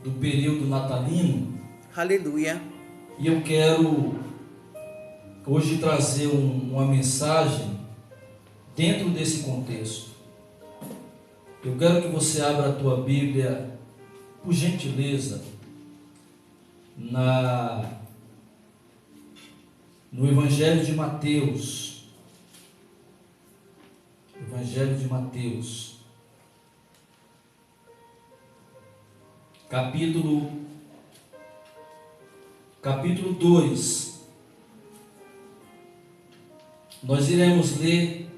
do período natalino. Aleluia. E eu quero hoje trazer uma mensagem dentro desse contexto. Eu quero que você abra a tua Bíblia, por gentileza, no Evangelho de Mateus. Evangelho de Mateus, capítulo 2. Nós iremos ler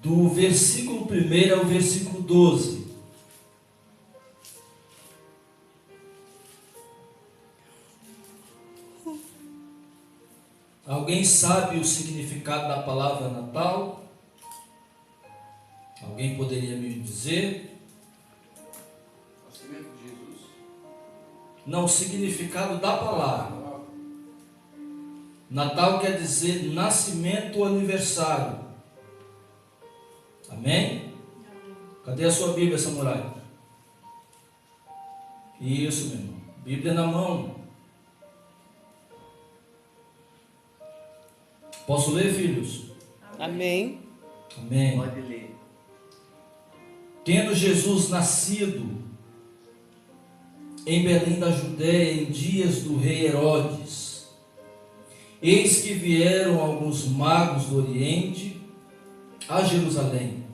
do versículo 1 ao versículo 12. Alguém sabe o significado da palavra Natal? Alguém poderia me dizer? Nascimento de Jesus. Não, o significado da palavra. Natal quer dizer nascimento ou aniversário. Amém? Cadê a sua Bíblia, samurai? Isso, meu irmão. Bíblia na mão. Posso ler, filhos? Amém. Amém. Pode ler. Tendo Jesus nascido em Belém da Judéia, em dias do rei Herodes, eis que vieram alguns magos do Oriente a Jerusalém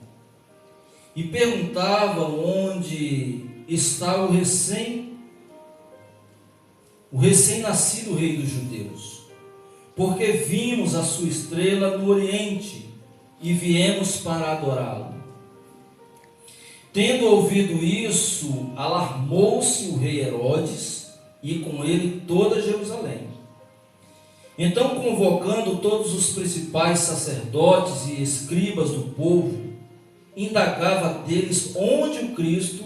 e perguntavam onde está o recém-nascido rei dos judeus, porque vimos a sua estrela no Oriente e viemos para adorá-lo. Tendo ouvido isso, alarmou-se o rei Herodes e com ele toda Jerusalém. Então, convocando todos os principais sacerdotes e escribas do povo, indagava deles onde o Cristo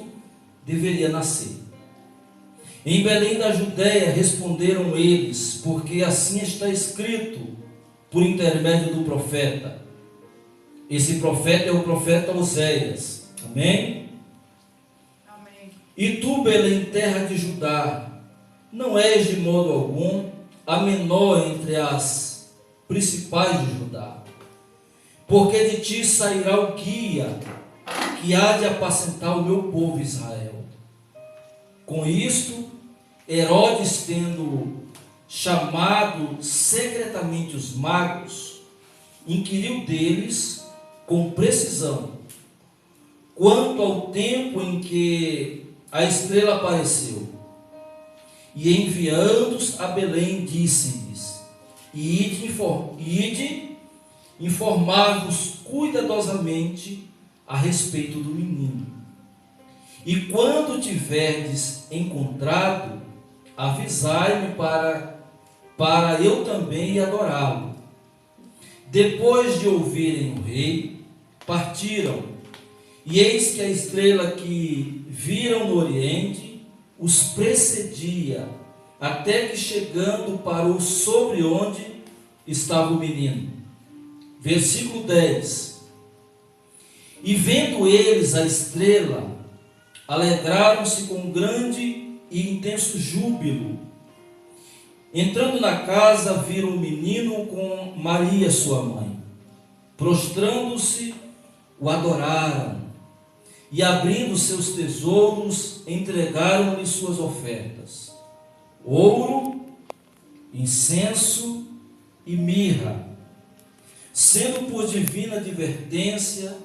deveria nascer. Em Belém da Judéia, responderam eles, porque assim está escrito por intermédio do profeta. Esse profeta é o profeta Oséias. Amém? Amém. E tu, Belém, terra de Judá, não és de modo algum a menor entre as principais de Judá, porque de ti sairá o guia que há de apacentar o meu povo Israel. Com isto, Herodes, tendo chamado secretamente os magos, inquiriu deles com precisão quanto ao tempo em que a estrela apareceu. E enviando-os a Belém, disse-lhes: Ide informar-vos cuidadosamente a respeito do menino. E quando tiverdes encontrado, avisai-me para eu também adorá-lo. Depois de ouvirem o rei, partiram, e eis que a estrela que viram no Oriente os precedia, até que chegando parou sobre onde estava o menino. Versículo 10. E vendo eles a estrela, alegraram-se com grande e intenso júbilo. Entrando na casa, viram o menino com Maria, sua mãe. Prostrando-se, o adoraram. E abrindo seus tesouros, entregaram-lhe suas ofertas: ouro, incenso e mirra. Sendo por divina advertência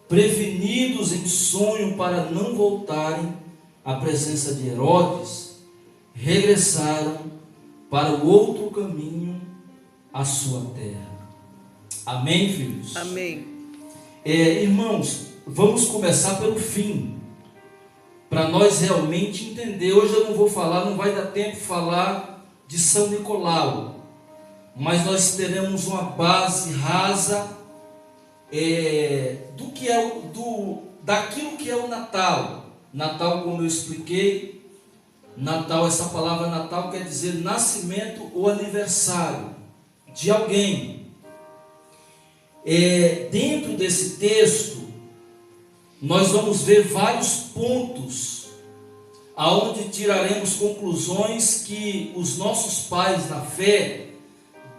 prevenidos em sonho para não voltarem à presença de Herodes, regressaram para o outro caminho, à sua terra. Amém, filhos? Amém. Irmãos, vamos começar pelo fim, para nós realmente entender. Hoje eu não vou falar, não vai dar tempo de falar de São Nicolau, mas nós teremos uma base rasa daquilo que é o Natal. Natal, como eu expliquei, Natal, essa palavra Natal quer dizer nascimento ou aniversário de alguém. Dentro desse texto, nós vamos ver vários pontos aonde tiraremos conclusões que os nossos pais na fé,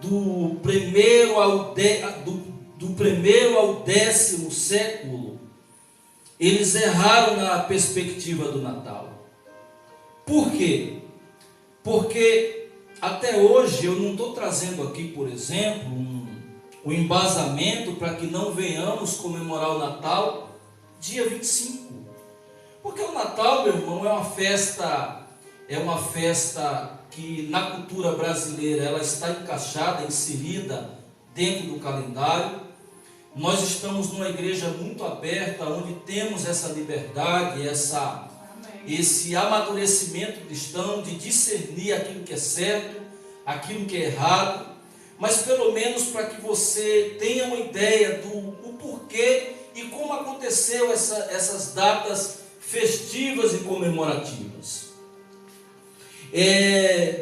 do primeiro ao 10º século, eles erraram na perspectiva do Natal. Por quê? Porque até hoje eu não estou trazendo aqui, por exemplo, um embasamento para que não venhamos comemorar o Natal dia 25. Porque o Natal, meu irmão, é uma festa que na cultura brasileira ela está encaixada, inserida dentro do calendário. Nós estamos numa igreja muito aberta, onde temos essa liberdade, esse amadurecimento cristão de discernir aquilo que é certo, aquilo que é errado, mas pelo menos para que você tenha uma ideia do porquê e como aconteceu essas datas festivas e comemorativas.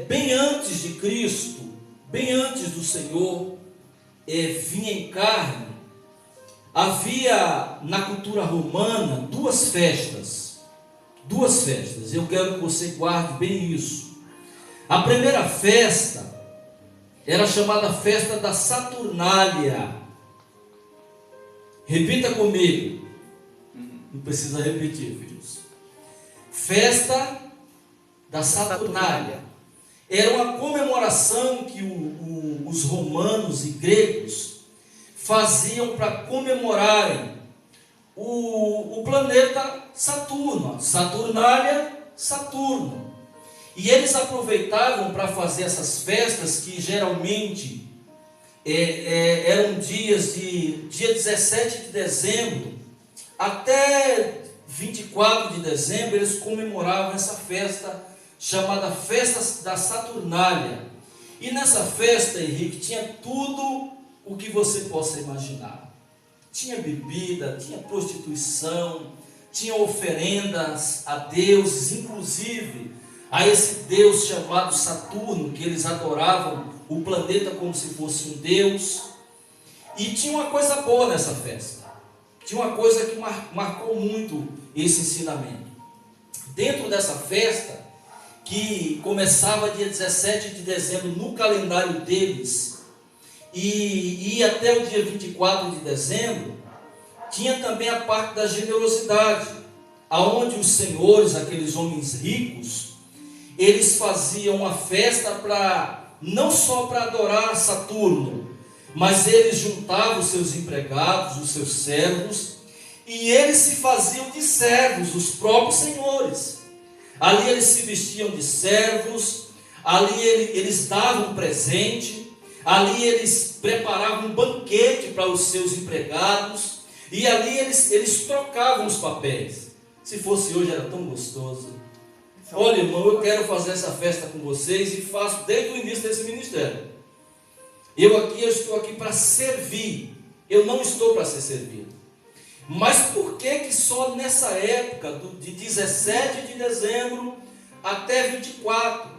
Bem antes de Cristo, bem antes do Senhor vir em carne, havia na cultura romana duas festas. Eu quero que você guarde bem isso. A primeira festa era chamada festa da Saturnália. Repita comigo. Não precisa repetir, filhos. Festa da Saturnália. Era uma comemoração que os romanos e gregos faziam para comemorarem o planeta Saturno. Saturnália, Saturno. E eles aproveitavam para fazer essas festas que geralmente eram dia 17 de dezembro até 24 de dezembro, eles comemoravam essa festa chamada Festa da Saturnália. E nessa festa, Henrique, tinha tudo o que você possa imaginar. Tinha bebida, tinha prostituição, tinha oferendas a deuses, inclusive a esse deus chamado Saturno, que eles adoravam o planeta como se fosse um deus. E tinha uma coisa boa nessa festa. Tinha uma coisa que marcou muito esse ensinamento. Dentro dessa festa, que começava dia 17 de dezembro no calendário deles, e ia até o dia 24 de dezembro, tinha também a parte da generosidade, aonde os senhores, aqueles homens ricos, eles faziam uma festa não só para adorar Saturno, mas eles juntavam os seus empregados, os seus servos, e eles se faziam de servos, os próprios senhores. Ali eles se vestiam de servos, ali eles davam um presente, ali eles preparavam um banquete para os seus empregados, e ali eles trocavam os papéis. Se fosse hoje era tão gostoso. Olha, irmão, eu quero fazer essa festa com vocês e faço desde o início desse ministério. Eu estou aqui para servir, eu não estou para ser servido. Mas por que só nessa época, de 17 de dezembro até 24?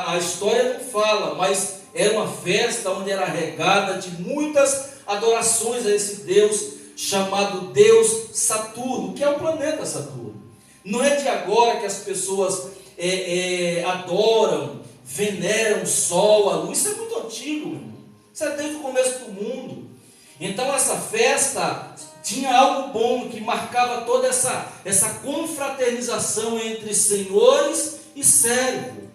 A história não fala, mas era uma festa onde era regada de muitas adorações a esse Deus chamado Deus Saturno, que é o planeta Saturno. Não é de agora que as pessoas adoram, veneram o sol, a luz. Isso é muito antigo, meu irmão. Isso é desde o começo do mundo. Então essa festa tinha algo bom que marcava toda essa confraternização entre senhores e servo.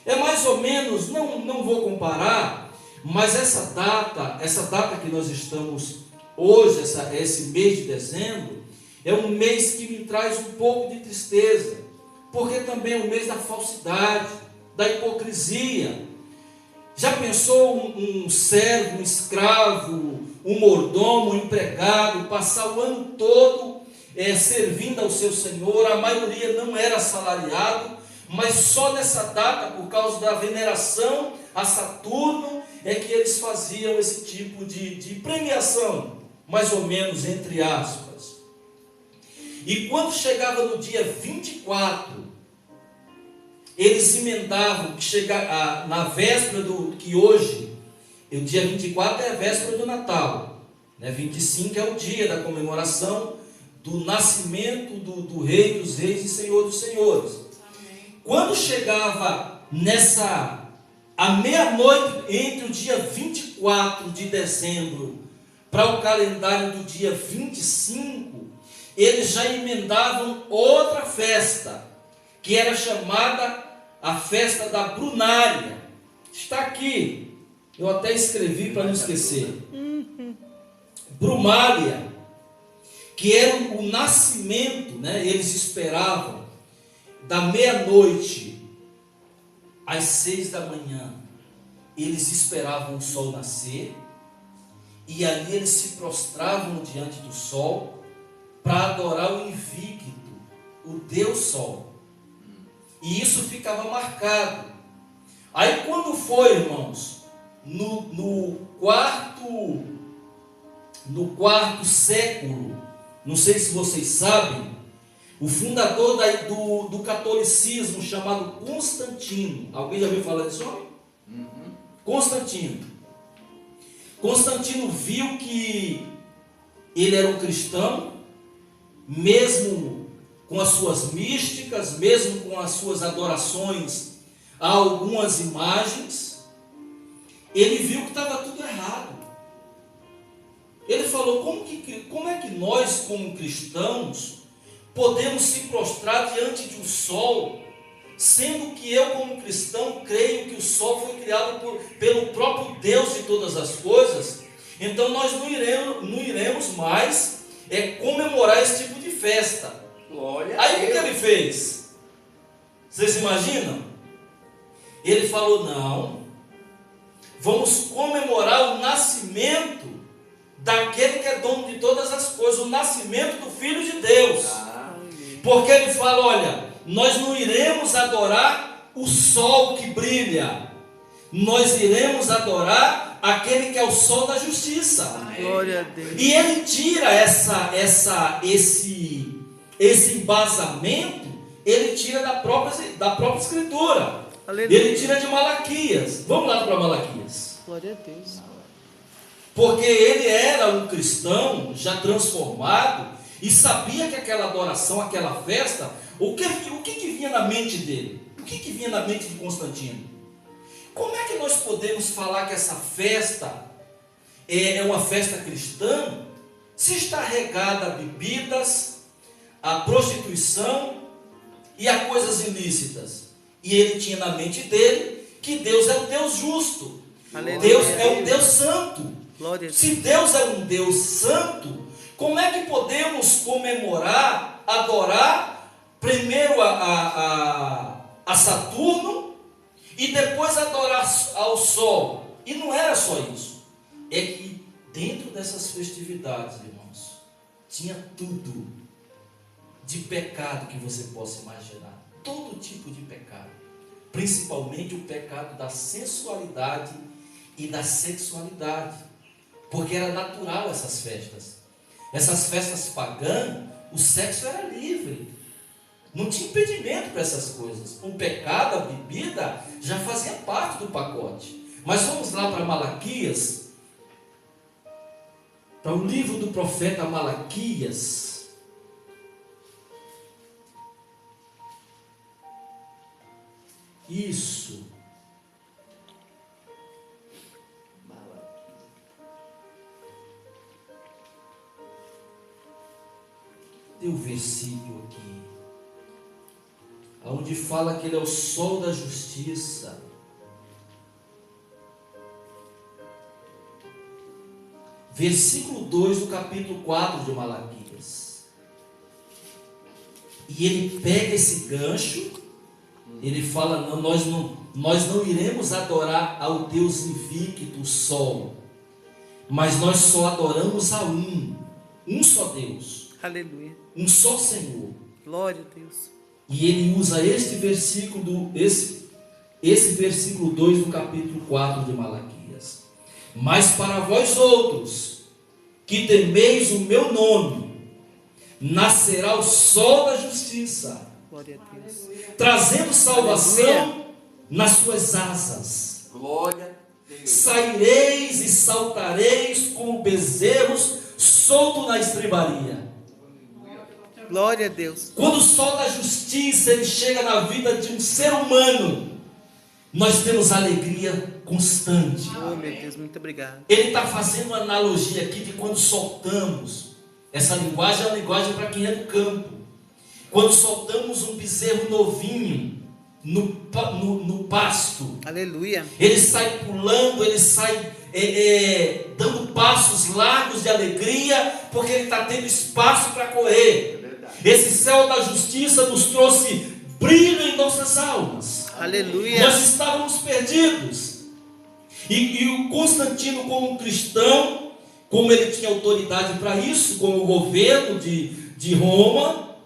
É mais ou menos, não vou comparar, mas essa data que nós estamos hoje, esse mês de dezembro, é um mês que me traz um pouco de tristeza, porque também é um mês da falsidade, da hipocrisia. Já pensou um servo, um escravo, um mordomo, um empregado, passar o ano todo servindo ao seu senhor? A maioria não era assalariado, mas só nessa data, por causa da veneração a Saturno, é que eles faziam esse tipo de premiação, mais ou menos, entre aspas. E quando chegava no dia 24, eles emendavam, na véspera que hoje, o dia 24 é a véspera do Natal, né? 25 é o dia da comemoração do nascimento do Rei dos Reis e Senhor dos Senhores. Amém. Quando chegava à meia-noite, entre o dia 24 de dezembro para o calendário do dia 25, eles já emendavam outra festa, que era chamada a festa da Brunália. Está aqui, eu até escrevi para não esquecer. Brumália, que era o nascimento, né? Eles esperavam da meia-noite às 6 da manhã, eles esperavam o sol nascer, e ali eles se prostravam diante do sol para adorar o invicto, o Deus Sol. E isso ficava marcado. Aí quando foi, irmãos, no quarto século, não sei se vocês sabem, o fundador do catolicismo, chamado Constantino. Alguém já ouviu falar desse homem? Constantino viu que ele era um cristão, mesmo com as suas místicas, mesmo com as suas adorações a algumas imagens. Ele viu que estava tudo errado. Ele falou: como é que nós, como cristãos, podemos se prostrar diante de um sol, sendo que eu, como cristão, creio que o sol foi criado pelo próprio Deus de todas as coisas? Então nós não iremos mais comemorar esse tipo de festa. Glória Aí a o que Deus. ele fez? Vocês imaginam? Ele falou: não, vamos comemorar o nascimento daquele que é dono de todas as coisas, o nascimento do Filho de Deus. Porque ele fala: olha, nós não iremos adorar o sol que brilha, nós iremos adorar aquele que é o sol da justiça. Glória a Deus. E ele tira esse embasamento, ele tira da própria escritura. Aleluia. Ele tira de Malaquias. Vamos lá para Malaquias. Glória a Deus. Porque ele era um cristão já transformado e sabia que aquela adoração, aquela festa, o que vinha na mente dele? O que vinha na mente de Constantino? Como é que nós podemos falar que essa festa é uma festa cristã se está regada a bebidas, a prostituição e a coisas ilícitas? E ele tinha na mente dele que Deus é um Deus justo. Aleluia. Deus é um Deus santo. Glória a Deus. Se Deus é um Deus santo, como é que podemos comemorar, adorar primeiro a Saturno e depois adorar ao Sol? E não era só isso. É que dentro dessas festividades, irmãos, tinha tudo de pecado que você possa imaginar. Todo tipo de pecado. Principalmente o pecado da sensualidade e da sexualidade. Porque era natural essas festas. Essas festas pagãs, o sexo era livre. Não tinha impedimento para essas coisas. O pecado, a bebida, já fazia parte do pacote. Mas vamos lá para Malaquias. Para o livro do profeta Malaquias. Isso. Tem um versículo aqui, onde fala que ele é o sol da justiça. Versículo 2 do capítulo 4 de Malaquias. E ele pega esse gancho, ele fala: não, nós não iremos adorar ao Deus invicto, o sol, mas nós só adoramos a um só Deus. Aleluia. Um só Senhor. Glória a Deus. E ele usa esse versículo 2 do capítulo 4 de Malaquias. Mas para vós outros, que temeis o meu nome, nascerá o sol da justiça, Glória a Deus. trazendo salvação nas suas asas. Glória a Deus. Saireis e saltareis como bezerros soltos na estribaria. Glória a Deus. Quando o sol da justiça ele chega na vida de um ser humano, nós temos alegria constante. Oh, meu Deus, muito obrigado. Ele está fazendo uma analogia aqui de quando soltamos. Essa linguagem é uma linguagem para quem é do campo. Quando soltamos um bezerro novinho no pasto, Aleluia. ele sai pulando, ele sai dando passos largos de alegria, porque ele está tendo espaço para correr. Esse céu da justiça nos trouxe brilho em nossas almas. Aleluia. Nós estávamos perdidos. E o Constantino, como cristão, como ele tinha autoridade para isso, como governo de Roma,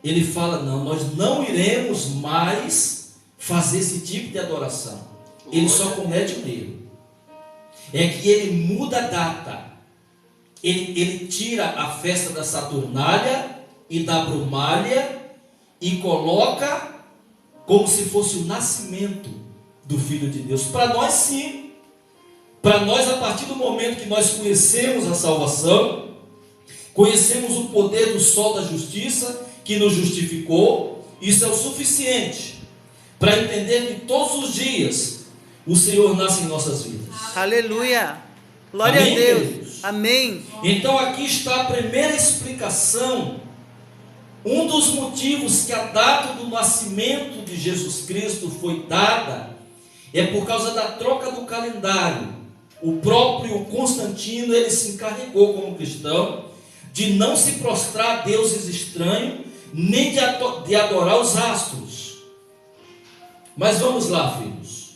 ele fala: não, nós não iremos mais fazer esse tipo de adoração. Ele só comete um erro. É que ele muda a data. Ele tira a festa da Saturnália e da Brumália e coloca como se fosse o nascimento do Filho de Deus. Para nós, sim. Para nós, a partir do momento que nós conhecemos a salvação, conhecemos o poder do sol da justiça que nos justificou, isso é o suficiente para entender que todos os dias o Senhor nasce em nossas vidas. Aleluia. Glória Amém, a Deus. queridos? Amém. Então aqui está a primeira explicação. Um dos motivos que a data do nascimento de Jesus Cristo foi dada é por causa da troca do calendário. O próprio Constantino, ele se encarregou como cristão de não se prostrar a deuses estranhos, nem de adorar os astros. Mas vamos lá, filhos.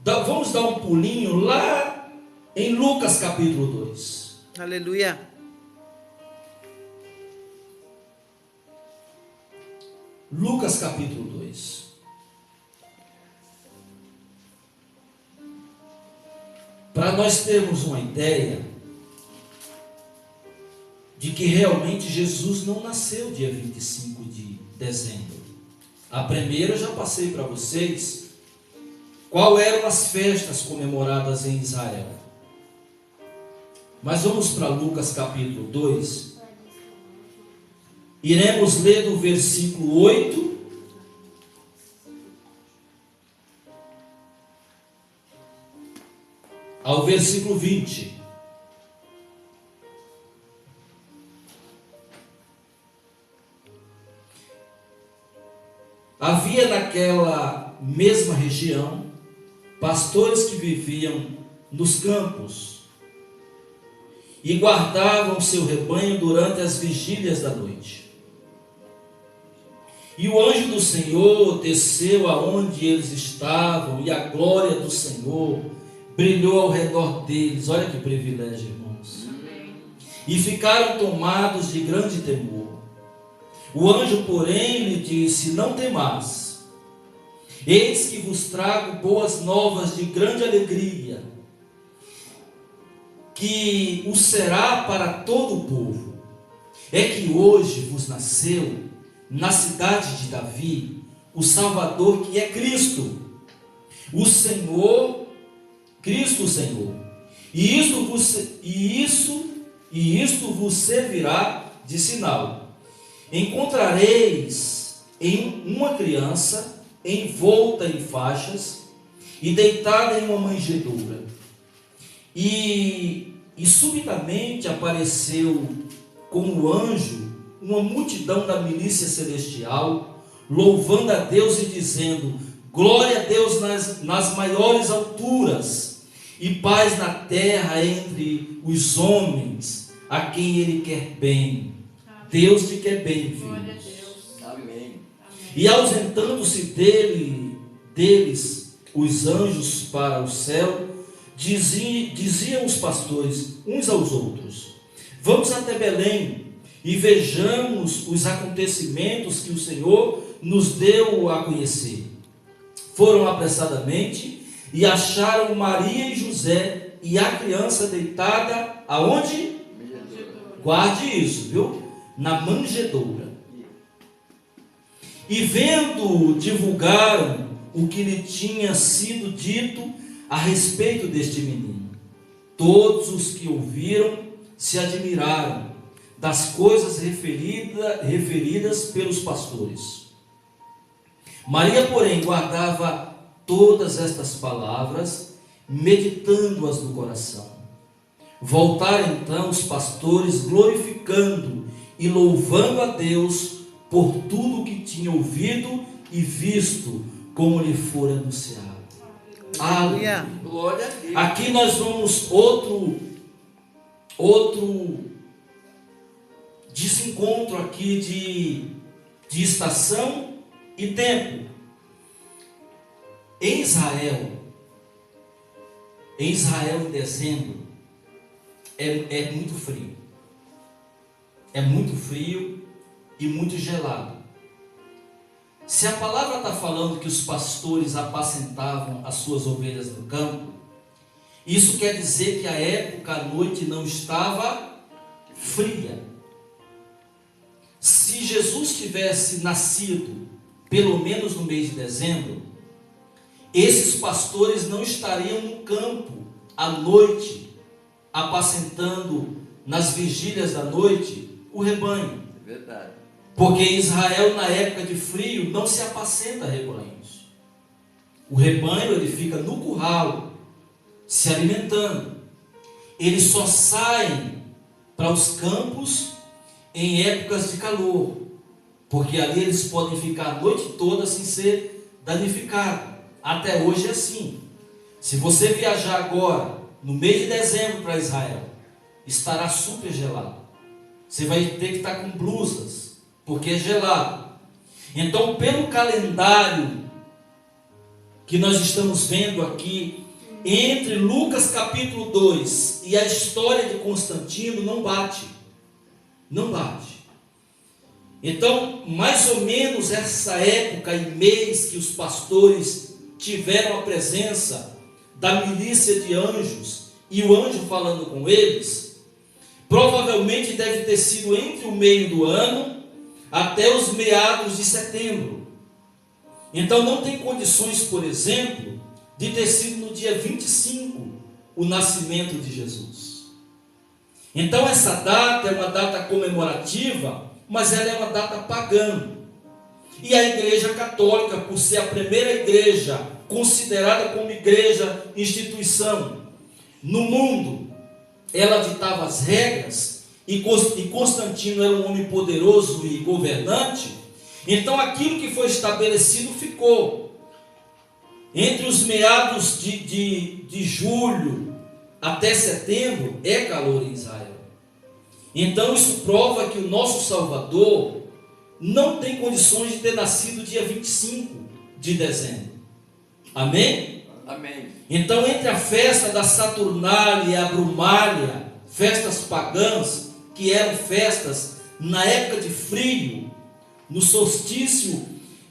Vamos dar um pulinho lá em Lucas capítulo 2. Aleluia. Lucas capítulo 2. Para nós termos uma ideia de que realmente Jesus não nasceu dia 25 de dezembro. A primeira eu já passei para vocês qual eram as festas comemoradas em Israel. Mas vamos para Lucas capítulo 2. Iremos ler do versículo 8 ao versículo 20. Havia naquela mesma região pastores que viviam nos campos e guardavam seu rebanho durante as vigílias da noite. E o anjo do Senhor desceu aonde eles estavam, e a glória do Senhor brilhou ao redor deles. Olha que privilégio, irmãos. E ficaram tomados de grande temor. O anjo, porém, lhe disse: não temais, eis que vos trago boas novas de grande alegria, que o será para todo o povo. É que hoje vos nasceu na cidade de Davi o Salvador, que é Cristo, o Senhor, Cristo o Senhor. E isto vos servirá de sinal. Encontrareis em uma criança envolta em faixas e deitada em uma manjedoura. E subitamente apareceu como anjo uma multidão da milícia celestial, louvando a Deus e dizendo: glória a Deus nas maiores alturas, e paz na terra entre os homens, a quem Ele quer bem. Deus te quer bem, filhos. Amém. E ausentando-se deles os anjos para o céu, diziam os pastores uns aos outros: vamos até Belém e vejamos os acontecimentos que o Senhor nos deu a conhecer. Foram apressadamente e acharam Maria e José e a criança deitada aonde? Guarde isso, viu? Na manjedoura. E vendo, divulgaram o que lhe tinha sido dito a respeito deste menino. Todos os que ouviram se admiraram das coisas referidas pelos pastores. Maria, porém, guardava todas estas palavras, meditando-as no coração. Voltaram então os pastores, glorificando e louvando a Deus por tudo que tinham ouvido e visto, como lhe fora anunciado. Aleluia. Glória a Deus. Aqui nós vamos outro desencontro aqui de estação e tempo. Em Israel em dezembro é muito frio. É muito frio e muito gelado. Se a palavra está falando que os pastores apacentavam as suas ovelhas no campo, isso quer dizer que a época, a noite não estava fria. Se Jesus tivesse nascido pelo menos no mês de dezembro, esses pastores não estariam no campo à noite, apacentando nas vigílias da noite o rebanho. É verdade. Porque em Israel, na época de frio, não se apacenta rebanhos. O rebanho, ele fica no curral, se alimentando. Eles só saem para os campos em épocas de calor, porque ali eles podem ficar a noite toda sem ser danificados. Até hoje é assim. Se você viajar agora, no mês de dezembro para Israel, estará super gelado. Você vai ter que estar com blusas, porque é gelado. Então, pelo calendário que nós estamos vendo aqui, entre Lucas capítulo 2 e a história de Constantino, não bate. Não bate. Então, mais ou menos essa época e mês que os pastores tiveram a presença da milícia de anjos e o anjo falando com eles, provavelmente deve ter sido entre o meio do ano até os meados de setembro. Então não tem condições, por exemplo, de ter sido no dia 25 o nascimento de Jesus. Então essa data é uma data comemorativa, mas ela é uma data pagã. E a Igreja Católica, por ser a primeira igreja considerada como igreja instituição no mundo, ela ditava as regras, e Constantino era um homem poderoso e governante. Então aquilo que foi estabelecido ficou. Entre os meados de julho até setembro é calor em Israel. Então isso prova que o nosso Salvador não tem condições de ter nascido dia 25 de dezembro. Amém? Amém. Então, entre a festa da Saturnália e a Brumália, festas pagãs, que eram festas na época de frio, no solstício,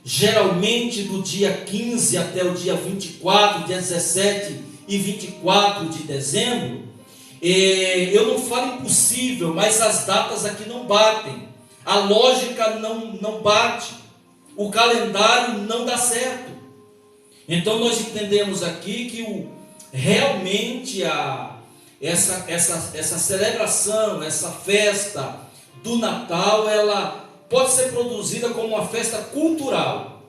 geralmente do dia 15 até o dia 24, dia 17 e 24 de dezembro, eu não falo impossível, mas as datas aqui não batem. A lógica não bate, o calendário não dá certo. Então nós entendemos aqui que realmente essa celebração, essa festa do Natal, ela pode ser produzida como uma festa cultural.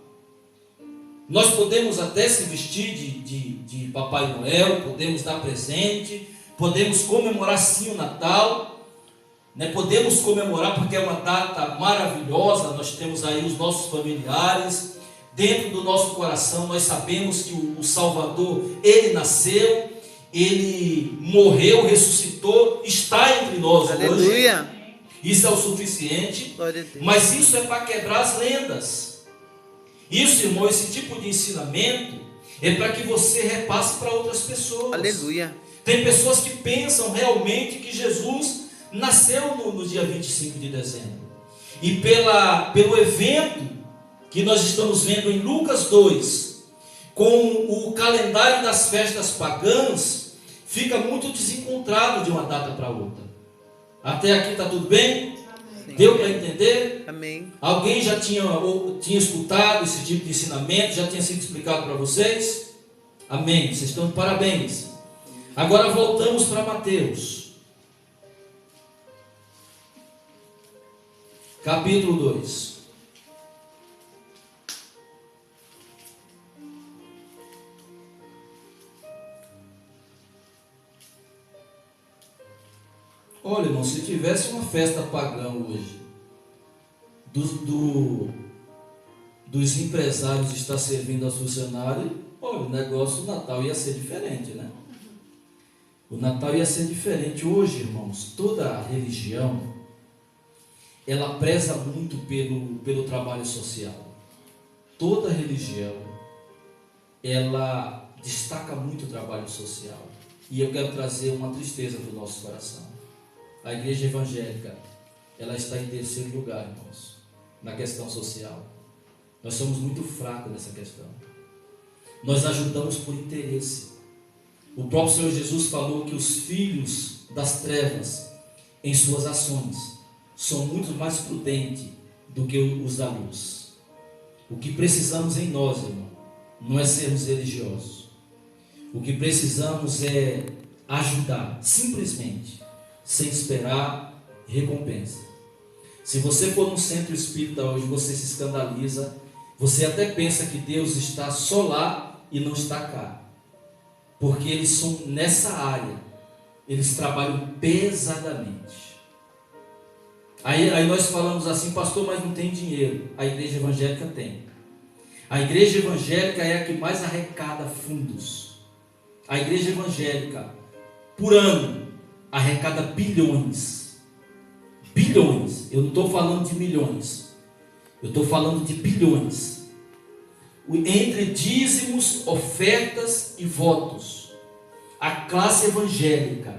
Nós podemos até se vestir de Papai Noel, podemos dar presente, podemos comemorar sim o Natal, podemos comemorar porque é uma data maravilhosa. Nós temos aí os nossos familiares, dentro do nosso coração nós sabemos que o Salvador, ele nasceu, ele morreu, ressuscitou, está entre nós. Aleluia. Hoje. Isso é o suficiente, Glória a Deus. mas isso é para quebrar as lendas. Isso, irmão, esse tipo de ensinamento é para que você repasse para outras pessoas. Aleluia. Tem pessoas que pensam realmente que Jesus nasceu no dia 25 de dezembro. E pelo evento que nós estamos vendo em Lucas 2, com o calendário das festas pagãs, fica muito desencontrado de uma data para outra. Até aqui está tudo bem? Sim. Deu para entender? Amém. Alguém já tinha escutado esse tipo de ensinamento? Já tinha sido explicado para vocês? Amém. Vocês estão de parabéns. Agora voltamos para Mateus. capítulo 2. Olha, irmão, se tivesse uma festa pagã hoje, dos empresários estar servindo aos funcionários, olha, o negócio do Natal ia ser diferente, né? O Natal ia ser diferente. Hoje, irmãos, toda a religião, ela preza muito pelo trabalho social. Toda religião, ela destaca muito o trabalho social. E eu quero trazer uma tristeza para o nosso coração. A igreja evangélica, ela está em terceiro lugar, irmãos, na questão social. Nós somos muito fracos nessa questão. Nós ajudamos por interesse. O próprio Senhor Jesus falou que os filhos das trevas, em suas ações, são muito mais prudentes do que os da luz. O que precisamos em nós, irmão, não é sermos religiosos. O que precisamos é ajudar, simplesmente, sem esperar recompensa. Se você for no centro espírita hoje, você se escandaliza, você até pensa que Deus está só lá e não está cá, porque eles são nessa área, eles trabalham pesadamente. Aí nós falamos assim, pastor, mas não tem dinheiro. A igreja evangélica tem. A igreja evangélica é a que mais arrecada fundos. A igreja evangélica, por ano, arrecada bilhões. Bilhões. Eu não estou falando de milhões. Eu estou falando de bilhões. Entre dízimos, ofertas e votos, a classe evangélica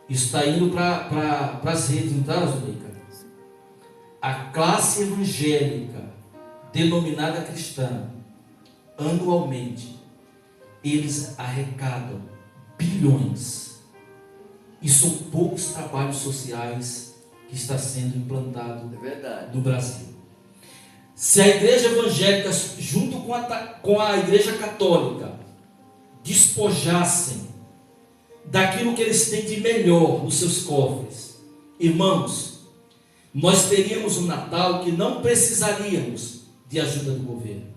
está indo para as redes, não está, Zuleika? A classe evangélica, denominada cristã, anualmente, eles arrecadam bilhões. E são poucos trabalhos sociais que está sendo implantado no Brasil. Se a igreja evangélica, junto com a igreja católica, despojassem daquilo que eles têm de melhor nos seus cofres, irmãos, nós teríamos um Natal que não precisaríamos de ajuda do governo.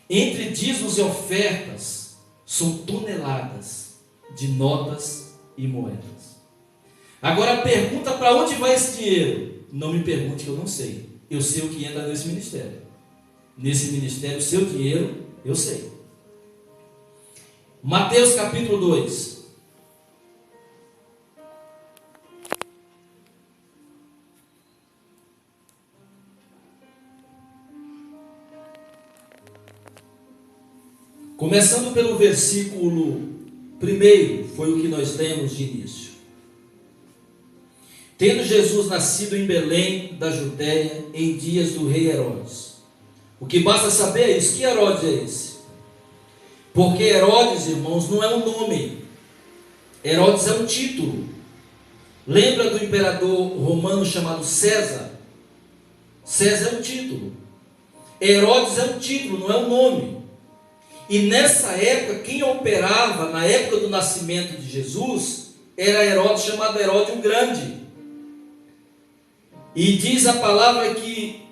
Entre dízimos e ofertas, são toneladas de notas e moedas. Agora a pergunta: para onde vai esse dinheiro? Não me pergunte, que eu não sei. Eu sei o que entra nesse ministério. Nesse ministério, o seu dinheiro, eu sei. Mateus capítulo 2. Começando pelo versículo 1, foi o que nós lemos de início. Tendo Jesus nascido em Belém da Judéia, em dias do rei Herodes. O que basta saber é isso. Que Herodes é esse? Porque Herodes, irmãos, não é um nome. Herodes é um título. Lembra do imperador romano chamado César? César é um título. Herodes é um título, não é um nome. E nessa época, quem operava, na época do nascimento de Jesus, era Herodes, chamado Herodes o Grande. E diz a palavra que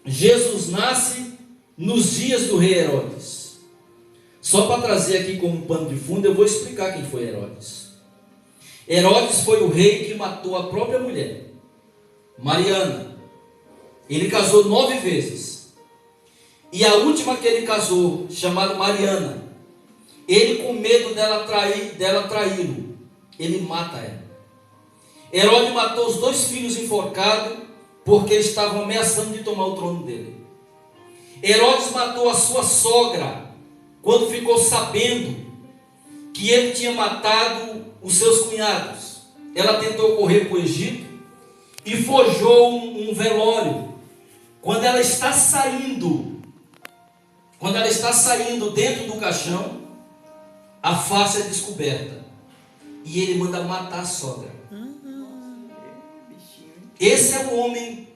Jesus nasce nos dias do rei Herodes. Só para trazer aqui como pano de fundo, eu vou explicar quem foi Herodes. Herodes foi o rei que matou a própria mulher, Mariana. Ele casou 9 vezes. E a última que ele casou, chamada Mariana, ele, com medo dela traí-lo, ele mata ela. Herodes matou os 2 filhos enforcados, porque estavam ameaçando de tomar o trono dele. Herodes matou a sua sogra, quando ficou sabendo que ele tinha matado os seus cunhados. Ela tentou correr para o Egito e forjou um velório. Quando ela está saindo dentro do caixão, a face é descoberta. E ele manda matar a sogra. Esse é o homem,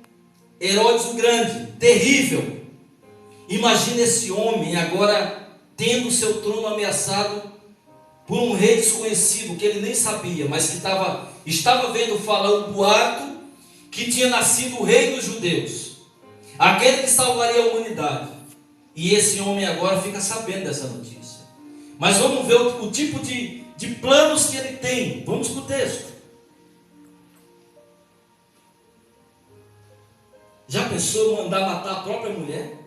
Herodes o Grande, terrível. Imagina esse homem agora tendo o seu trono ameaçado por um rei desconhecido, que ele nem sabia, mas que estava vendo falar um boato que tinha nascido o rei dos judeus, aquele que salvaria a humanidade. E esse homem agora fica sabendo dessa notícia. Mas vamos ver o tipo de planos que ele tem. Vamos para o texto. Já pensou em mandar matar a própria mulher?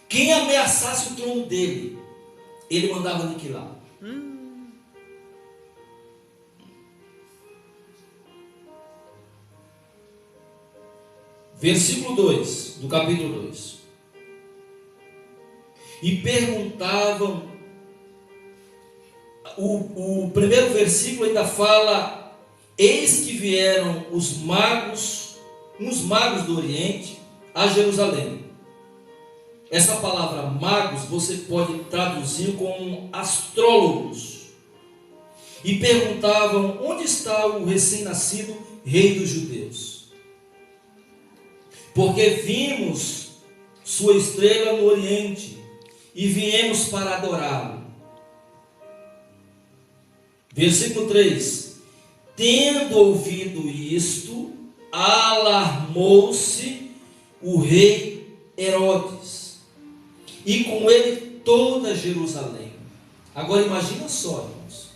Quem ameaçasse o trono dele, ele mandava aniquilar. Versículo 2, do capítulo 2. E perguntavam, o primeiro versículo ainda fala: eis que vieram uns magos do Oriente a Jerusalém. Essa palavra magos você pode traduzir como astrólogos. E perguntavam: onde está o recém-nascido rei dos judeus? Porque vimos sua estrela no Oriente e viemos para adorá-lo. Versículo 3: tendo ouvido isto, alarmou-se o rei Herodes, e com ele toda Jerusalém. Agora imagina só, irmãos.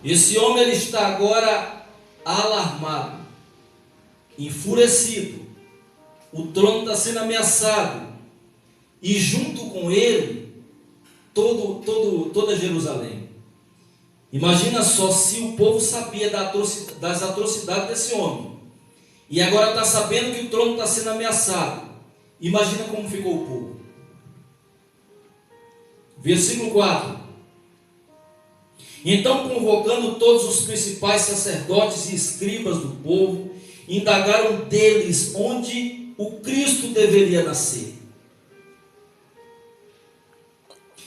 Esse homem ele está agora alarmado, enfurecido. O trono está sendo ameaçado. E junto com ele, toda Jerusalém. Imagina só se o povo sabia das atrocidades desse homem. E agora está sabendo que o trono está sendo ameaçado. Imagina como ficou o povo. Versículo 4. Então, convocando todos os principais sacerdotes e escribas do povo, indagaram deles onde o Cristo deveria nascer.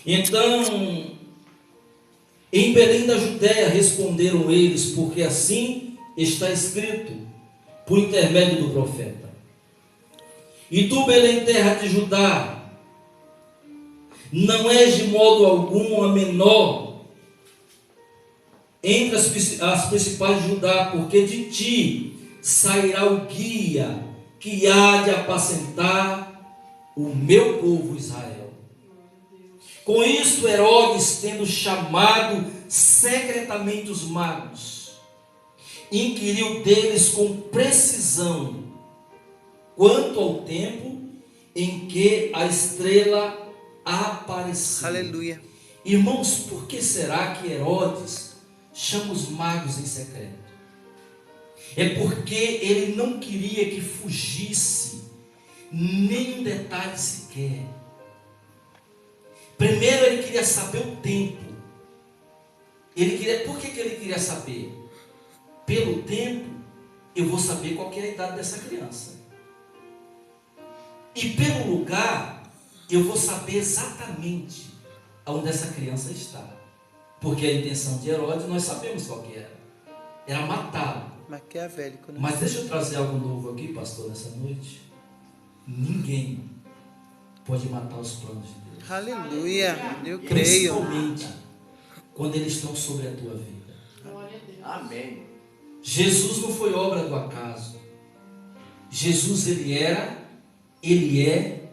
Então, em Belém da Judéia, responderam eles, porque assim está escrito, por intermédio do profeta: e tu, Belém, terra de Judá, não és de modo algum a menor entre as principais de Judá, porque de ti sairá o guia que há de apacentar o meu povo Israel. Com isto, Herodes, tendo chamado secretamente os magos, inquiriu deles com precisão quanto ao tempo em que a estrela apareceu. Aleluia. Irmãos, por que será que Herodes chama os magos em secreto? É porque ele não queria que fugisse nenhum detalhe sequer. Primeiro ele queria saber o tempo. Por que ele queria saber? Pelo tempo, eu vou saber qual que é a idade dessa criança. E pelo lugar, eu vou saber exatamente onde essa criança está. Porque a intenção de Herodes, nós sabemos qual que era. Era matá-lo. Maquiavélico, né? Mas deixa eu trazer algo novo aqui, pastor, nessa noite. Ninguém pode matar os planos de Deus. Aleluia. Eu creio. Principalmente quando eles estão sobre a tua vida. Glória a Deus. Amém. Jesus não foi obra do acaso. Jesus, ele era, ele é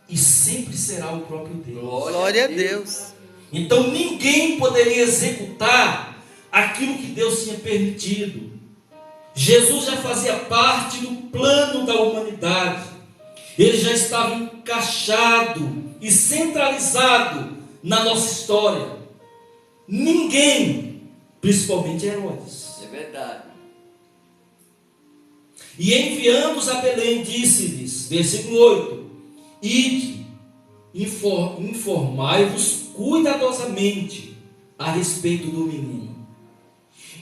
e sempre será o próprio Deus. Glória a Deus. Então ninguém poderia executar aquilo que Deus tinha permitido. Jesus já fazia parte do plano da humanidade. Ele já estava encaixado e centralizado na nossa história. Ninguém, principalmente Herodes. É verdade. E enviando-os a Belém, disse-lhes, versículo 8: ide, informai-vos cuidadosamente a respeito do menino.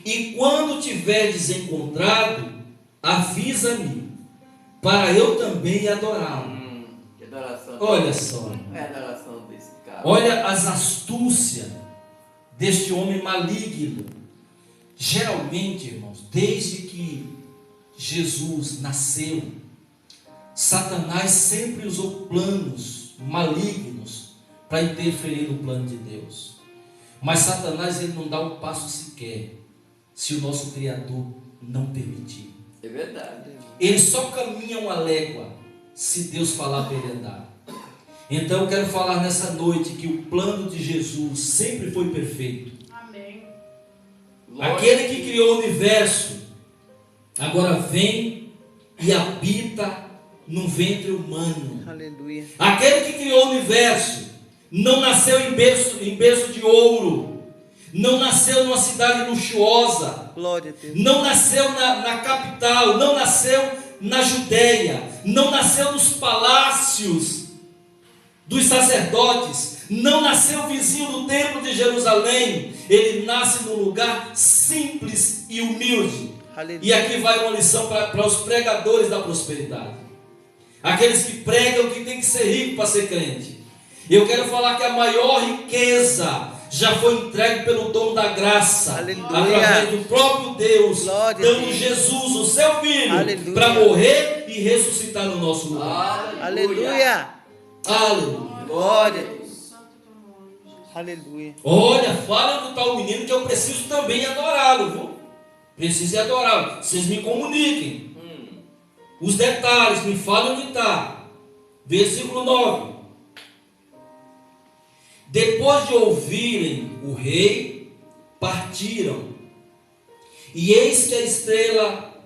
E quando tiverdes encontrado, avisa-me, para eu também adorá-lo. Que adoração. Olha só. É a adoração desse cara. Olha as astúcias deste homem maligno. Geralmente, irmãos, desde que Jesus nasceu, Satanás sempre usou planos malignos para interferir no plano de Deus. Mas Satanás, ele não dá um passo sequer se o nosso Criador não permitir. É verdade. Ele só caminha uma légua se Deus falar para ele andar. Então eu quero falar nessa noite que o plano de Jesus sempre foi perfeito. Amém. Aquele que criou o universo agora vem e habita no ventre humano. Aleluia. Aquele que criou o universo não nasceu em berço de ouro, não nasceu numa cidade luxuosa, Glória a Deus. não nasceu na capital, não nasceu na Judéia, não nasceu nos palácios dos sacerdotes, não nasceu vizinho do templo de Jerusalém. Ele nasce num lugar simples e humilde. Aleluia. E aqui vai uma lição para os pregadores da prosperidade, aqueles que pregam que tem que ser rico para ser crente. Eu quero falar que a maior riqueza já foi entregue pelo dom da graça. Aleluia. Através do próprio Deus, Glória a dando Deus. Jesus, o seu filho, Aleluia. para morrer e ressuscitar no nosso lugar. Aleluia. Aleluia. Glória a Deus. Santo teu nome, Jesus. Aleluia. Olha, fala do tal menino que eu preciso também adorá-lo, viu? Preciso adorá-lo. Vocês me comuniquem os detalhes, me falem onde está. Versículo 9. Depois de ouvirem o rei, partiram. E eis que a estrela,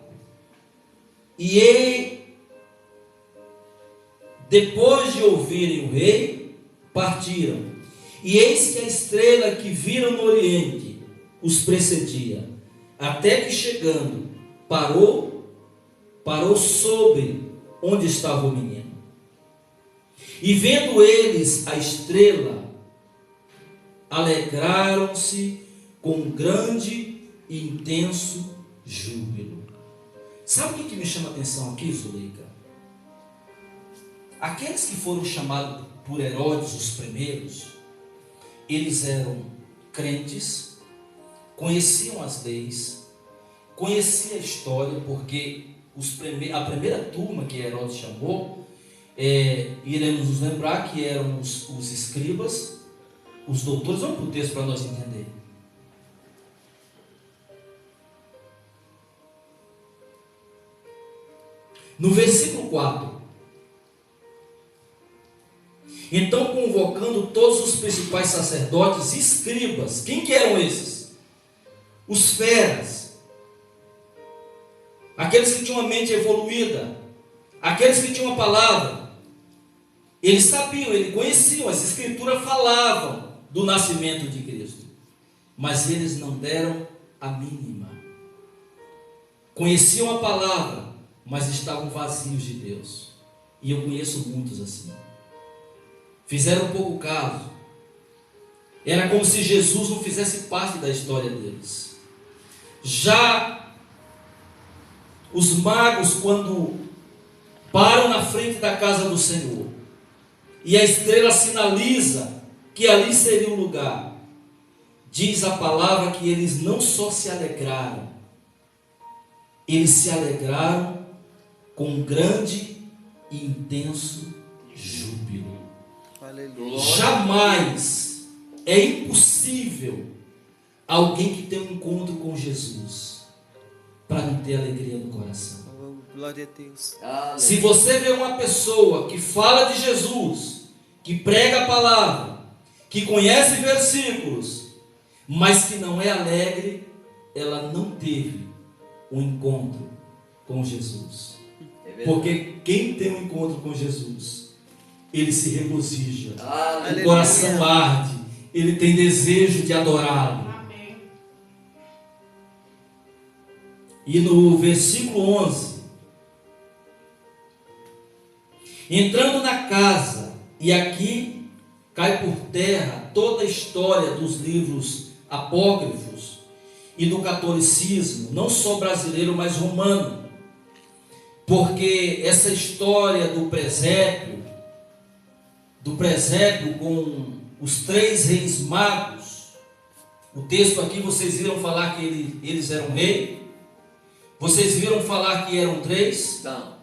depois de ouvirem o rei, partiram. E eis que a estrela que viram no oriente os precedia, até que chegando, parou sobre onde estava o menino. E vendo eles a estrela, alegraram-se com grande e intenso júbilo. Sabe o que me chama a atenção aqui, Zuleika? Aqueles que foram chamados por Herodes os primeiros, eles eram crentes, conheciam as leis, conheciam a história, porque a primeira turma que Herodes chamou, iremos nos lembrar que eram os escribas, os doutores. Vamos para o texto para nós entender. No versículo 4. Então, convocando todos os principais sacerdotes e escribas. Quem que eram esses? Os feras. Aqueles que tinham uma mente evoluída. Aqueles que tinham uma palavra. Eles sabiam, eles conheciam, as escrituras falavam do nascimento de Cristo. Mas eles não deram a mínima. Conheciam a palavra, mas estavam vazios de Deus. E eu conheço muitos assim. Fizeram pouco caso. Era como se Jesus não fizesse parte da história deles. Já os magos, quando param na frente da casa do Senhor, e a estrela sinaliza que ali seria o lugar, diz a palavra que eles não só se alegraram, eles se alegraram com grande e intenso júbilo. Aleluia. Jamais é impossível alguém que tem um encontro com Jesus para não ter alegria no coração. Oh, glória a Deus. Se você vê uma pessoa que fala de Jesus, que prega a palavra, que conhece versículos, mas que não é alegre, ela não teve um encontro com Jesus. Porque quem tem um encontro com Jesus, ele se regozija, o coração arde, ele tem desejo de adorá-lo. Amém. E no versículo 11, entrando na casa, e aqui cai por terra toda a história dos livros apócrifos e do catolicismo, não só brasileiro, mas romano, porque essa história do presépio com os 3 reis magos, o texto aqui vocês viram falar que eles eram rei, vocês viram falar que eram 3, Não.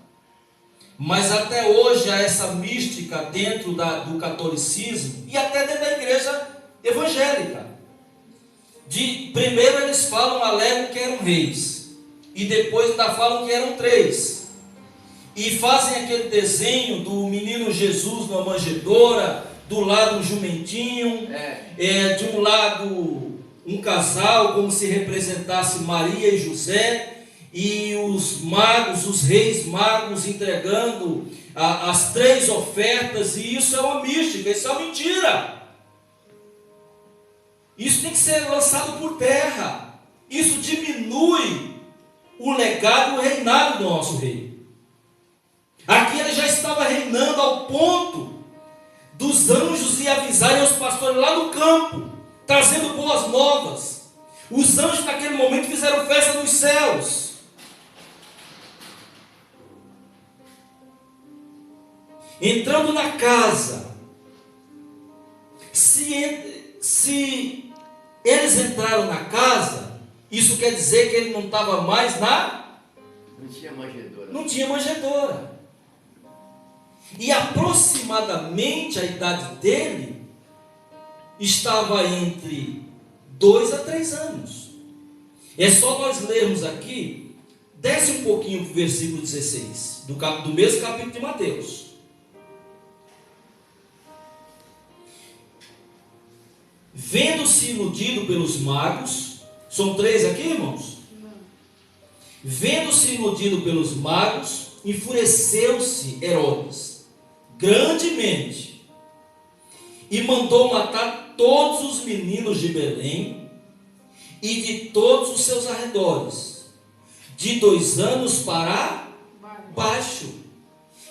mas até hoje há essa mística dentro do catolicismo e até dentro da igreja evangélica. Primeiro eles falam, alegam que eram reis, E depois ainda falam que eram 3. E fazem aquele desenho do menino Jesus numa manjedoura, do lado um jumentinho, de um lado um casal, como se representasse Maria e José, e os magos, os reis magos entregando as 3 ofertas, e isso é uma mística, isso é uma mentira. Isso tem que ser lançado por terra. Isso diminui o legado e o reinado do nosso rei. Aqui ele já estava reinando ao ponto dos anjos e avisarem aos pastores lá no campo, trazendo boas novas. Os anjos naquele momento fizeram festa nos céus. Entrando na casa, se eles entraram na casa, isso quer dizer que ele não estava mais Não tinha manjedoura. Não tinha manjedoura. E aproximadamente a idade dele estava entre 2 a 3 anos. É só nós lermos aqui, desce um pouquinho para o versículo 16, do mesmo capítulo de Mateus. Vendo-se iludido pelos magos, são 3 aqui, irmãos? Vendo-se iludido pelos magos, enfureceu-se Herodes grandemente e mandou matar todos os meninos de Belém e de todos os seus arredores, de 2 anos para baixo,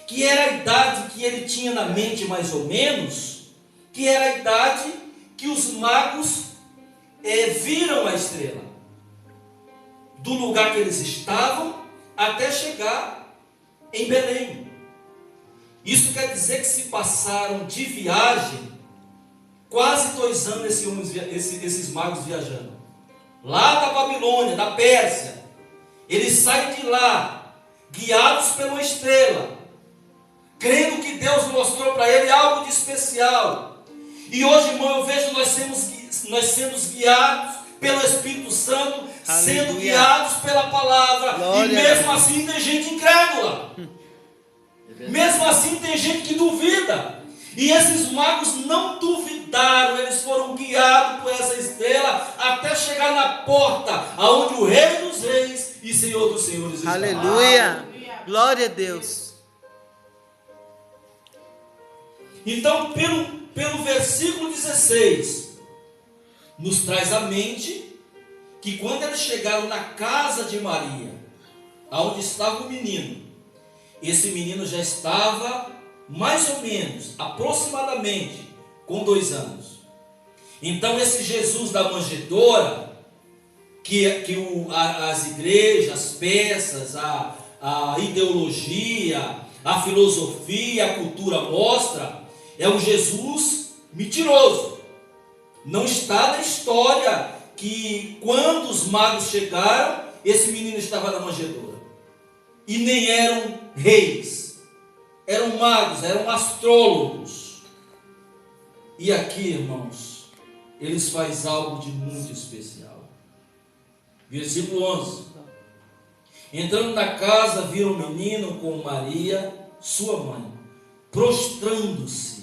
que era a idade que ele tinha na mente mais ou menos, que era a idade que os magos viram a estrela, do lugar que eles estavam até chegar em Belém. Isso quer dizer que se passaram de viagem quase 2 anos esses magos viajando. Lá da Babilônia, da Pérsia, eles saem de lá, guiados pela estrela, crendo que Deus mostrou para ele algo de especial. E hoje, irmão, eu vejo nós sendo guiados pelo Espírito Santo, sendo guiados pela palavra. Glória. E mesmo assim tem gente incrédula. Mesmo assim tem gente que duvida. E esses magos não duvidaram, eles foram guiados por essa estrela até chegar na porta, aonde o Rei dos Reis e Senhor dos Senhores está. Aleluia. Glória a Deus. Então, pelo versículo 16, nos traz à mente que quando eles chegaram na casa de Maria, aonde estava o menino, esse menino já estava mais ou menos, aproximadamente, com 2 anos. Então esse Jesus da manjedoura, que as igrejas, as peças, a ideologia, a filosofia, a cultura mostra, é um Jesus mentiroso. Não está na história que quando os magos chegaram, esse menino estava na manjedoura. E nem eram reis, eram magos, eram astrólogos. E aqui, irmãos, eles fazem algo de muito especial. Versículo 11. Entrando na casa, viram o menino com Maria, sua mãe, prostrando-se.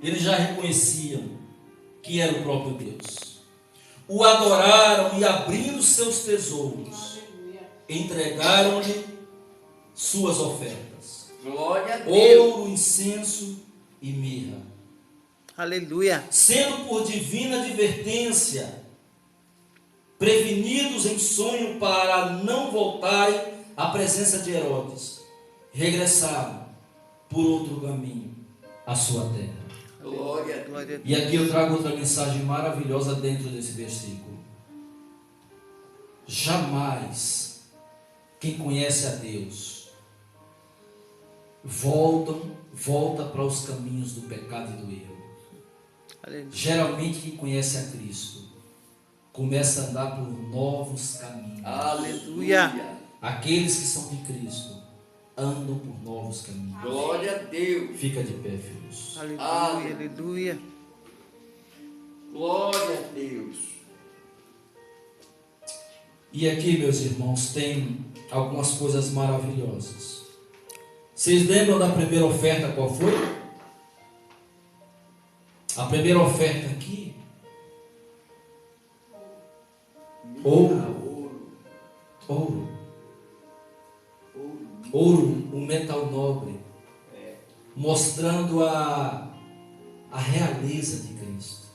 Eles já reconheciam que era o próprio Deus. O adoraram e, abrindo seus tesouros, entregaram-lhe suas ofertas: Glória a Deus. ouro, incenso e mirra. Aleluia. Sendo por divina advertência prevenidos em sonho para não voltarem à presença de Herodes, regressaram por outro caminho à sua terra. Glória a Deus. Glória a Deus. E aqui eu trago outra mensagem maravilhosa dentro desse versículo. Jamais quem conhece a Deus volta para os caminhos do pecado e do erro. Aleluia. Geralmente quem conhece a Cristo começa a andar por novos caminhos. Aleluia. Aqueles que são de Cristo andam por novos caminhos. Glória a Deus. Fica de pé, filhos. Aleluia. Aleluia. Glória a Deus. E aqui, meus irmãos, tem algumas coisas maravilhosas. Vocês lembram da primeira oferta qual foi? A primeira oferta aqui? Ouro. Ouro, um metal nobre, mostrando a realeza de Cristo,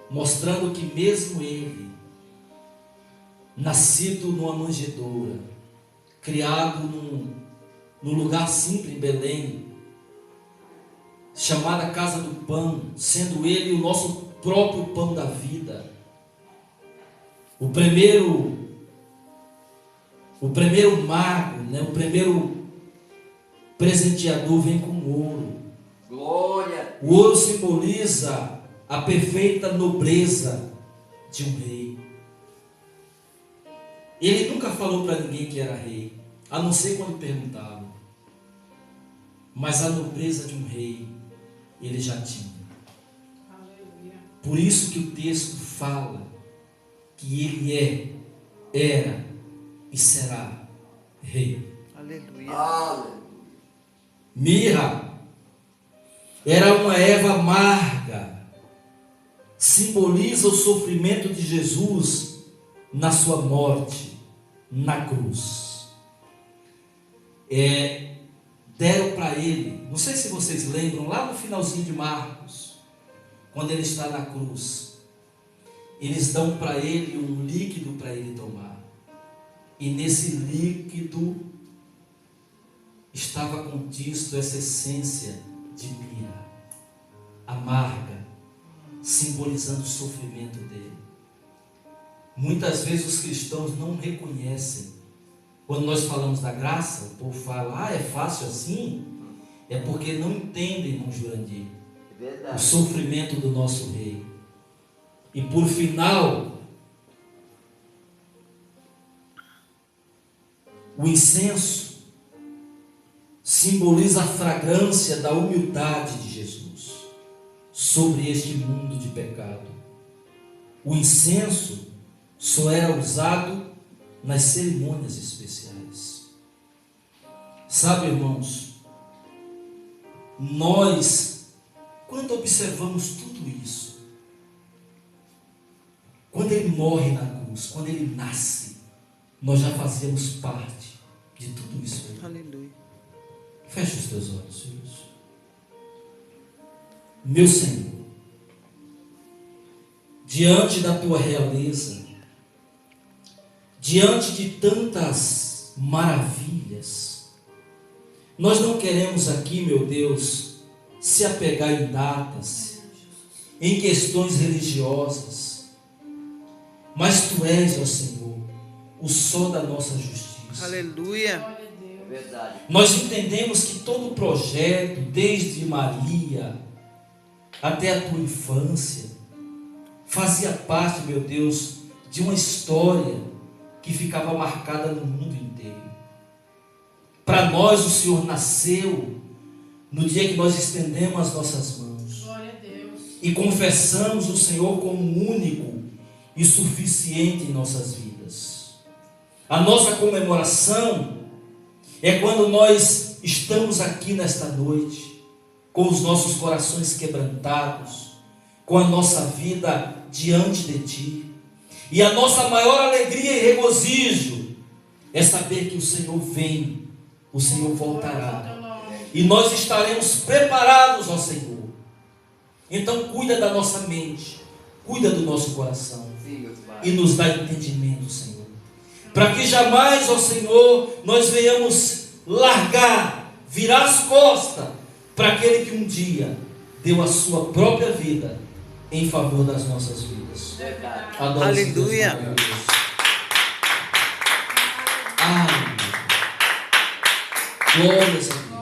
mostrando que mesmo ele, nascido numa manjedoura, criado num lugar simples em Belém, chamada Casa do Pão, sendo ele o nosso próprio pão da vida, o primeiro mago, né? O primeiro presenteador vem com ouro. Glória. O ouro simboliza a perfeita nobreza de um rei. Ele nunca falou para ninguém que era rei, a não ser quando perguntavam. Mas a nobreza de um rei, ele já tinha. Aleluia. Por isso que o texto fala que ele era e será rei. Aleluia. Aleluia. Mirra era uma erva amarga, simboliza o sofrimento de Jesus na sua morte, na cruz. Deram para ele, não sei se vocês lembram, lá no finalzinho de Marcos, quando ele está na cruz, eles dão para ele um líquido para ele tomar. E nesse líquido estava contido essa essência de mirra, amarga, simbolizando o sofrimento dele. Muitas vezes os cristãos não reconhecem. Quando nós falamos da graça, o povo fala, é fácil assim? É porque não entendem, irmão Jurandir, o sofrimento do nosso rei. E por final, o incenso simboliza a fragrância da humildade de Jesus sobre este mundo de pecado. O incenso só era usado nas cerimônias especiais. Sabe, irmãos, nós, quando observamos tudo isso, quando ele morre na cruz, quando ele nasce, nós já fazemos parte de tudo isso aí. Aleluia. Feche os teus olhos, filhos. Meu Senhor, diante da tua realeza, diante de tantas maravilhas, nós não queremos aqui, meu Deus, se apegar em datas, em questões religiosas, mas tu és, ó Senhor, o sol da nossa justiça. Aleluia. Glória a Deus. Verdade. Nós entendemos que todo o projeto, desde Maria até a tua infância, fazia parte, meu Deus, de uma história que ficava marcada no mundo inteiro. Para nós, o Senhor nasceu no dia que nós estendemos as nossas mãos Glória a Deus. e confessamos o Senhor como único e suficiente em nossas vidas. A nossa comemoração é quando nós estamos aqui nesta noite, com os nossos corações quebrantados, com a nossa vida diante de Ti. E a nossa maior alegria e regozijo é saber que o Senhor vem, o Senhor voltará. E nós estaremos preparados, ó Senhor. Então cuida da nossa mente, cuida do nosso coração Sim, meu Pai. e nos dá entendimento, Senhor. Para que jamais, ó Senhor, nós venhamos largar, virar as costas para aquele que um dia deu a sua própria vida em favor das nossas vidas. Verdade. Adoro esse Deus Aleluia. maravilhoso. Aleluia. Glórias a Deus.